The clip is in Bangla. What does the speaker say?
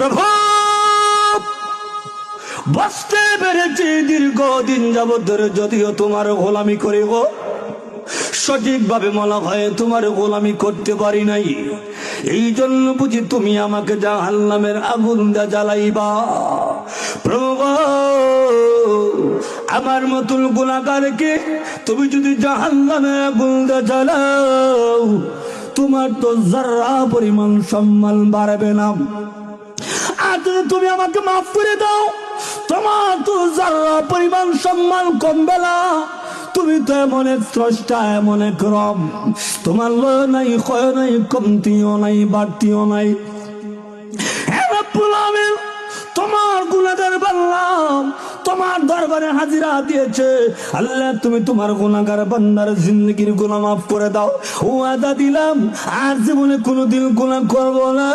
প্রভু বুঝতে পেরেছি দীর্ঘদিন যাবত ধরে যদিও তোমার গোলামি করে গো সঠিকভাবে মনে হয় তোমার গোলামি করতে পারি নাই, এই জন্য বুঝি তুমি আমাকে জাহান্নামের আগুন দা জ্বালাইবা। প্রভু আমার মতন গুনাহগারকে তুমি যদি জাহান্নামের আগুন দা জ্বালাও, তোমার তো যারা পরিমাণ সম্মান বাড়বে না। আর যদি তুমি আমাকে মাফ করে দাও, তোমার তো যারা পরিমাণ সম্মান কমবে না। তুমি তো এমন এক স্রষ্টা, এমন এক রব, তোমার লয় নাই, ক্ষয় নাই, কমতিও নাই, বাড়তিও নাই। হে রব্বুল আমিন, তোমার গুনাহগার বান্দা তোমার দরবারে হাজিরা দিয়েছে। আল্লাহ তুমি তোমার গুনাহগার বান্দার জিন্দেগির গুনাহ মাফ করে দাও। ওয়াদা দিলাম আর জীবনে কোনোদিন গুনাহ করব না।